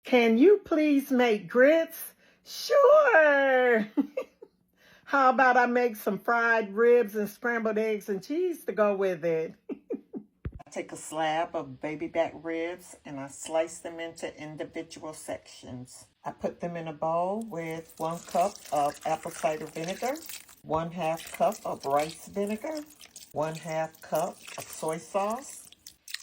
Can you please make grits? Sure. How about I make some fried ribs and scrambled eggs and cheese to go with it? I take a slab of baby back ribs and I slice them into individual sections. I put them in a bowl with 1 cup of apple cider vinegar, 1/2 cup of rice vinegar, 1/2 cup of soy sauce,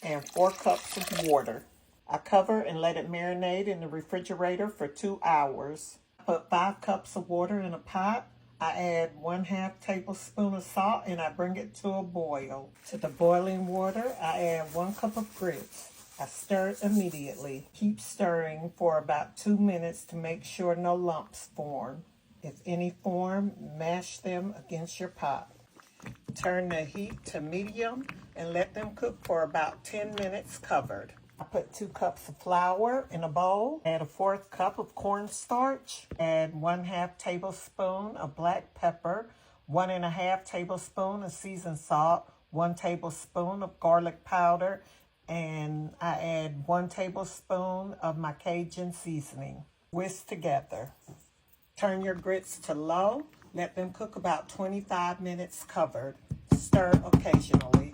and 4 cups of water. I cover and let it marinate in the refrigerator for 2 hours. I put 5 cups of water in a pot. I add 1/2 tablespoon of salt and I bring it to a boil. To the boiling water, I add 1 cup of grits. I stir it immediately. Keep stirring for about 2 minutes to make sure no lumps form. If any form, mash them against your pot. Turn the heat to medium and let them cook for about 10 minutes covered. I put 2 cups of flour in a bowl, add a 1/4 cup of cornstarch, add 1/2 tablespoon of black pepper, 1 1/2 tablespoon of seasoned salt, 1 tablespoon of garlic powder, and I add 1 tablespoon of my Cajun seasoning. Whisk together. Turn your grits to low. Let them cook about 25 minutes covered. Stir occasionally.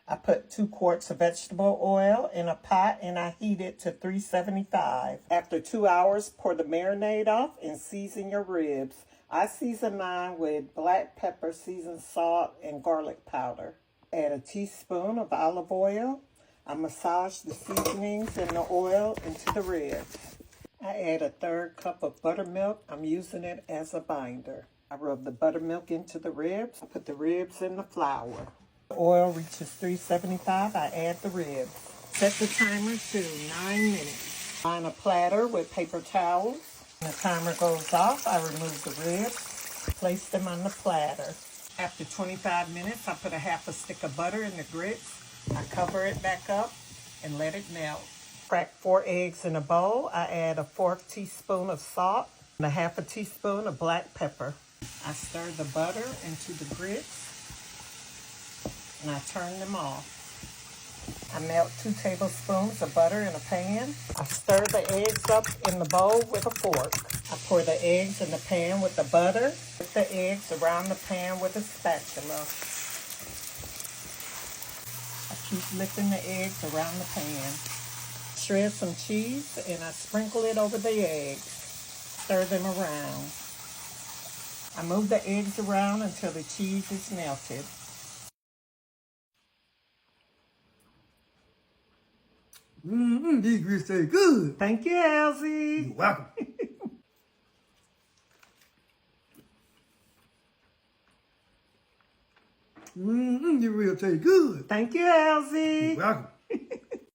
I put 2 quarts of vegetable oil in a pot and I heat it to 375. After 2 hours, pour the marinade off and season your ribs. I season mine with black pepper, seasoned salt, and garlic powder. Add a teaspoon of olive oil. I massage the seasonings and the oil into the ribs. I add a 1/3 cup of buttermilk. I'm using it as a binder. I rub the buttermilk into the ribs. I put the ribs in the flour. The oil reaches 375, I add the ribs. Set the timer to 9 minutes. Line a platter with paper towels. When the timer goes off, I remove the ribs, place them on the platter. After 25 minutes, I put a 1/2 stick of butter in the grits. I cover it back up and let it melt. Crack 4 eggs in a bowl. I add a 1/4 teaspoon of salt and a 1/2 teaspoon of black pepper. I stir the butter into the grits and I turn them off. I melt 2 tablespoons of butter in a pan. I stir the eggs up in the bowl with a fork. I pour the eggs in the pan with the butter. Put the eggs around the pan with a spatula. I keep lifting the eggs around the pan. Shred some cheese and I sprinkle it over the eggs. Stir them around. I move the eggs around until the cheese is melted. These grits taste good. Thank you, Elsie. You're welcome. These real taste good. Thank you, Elsie. You're welcome.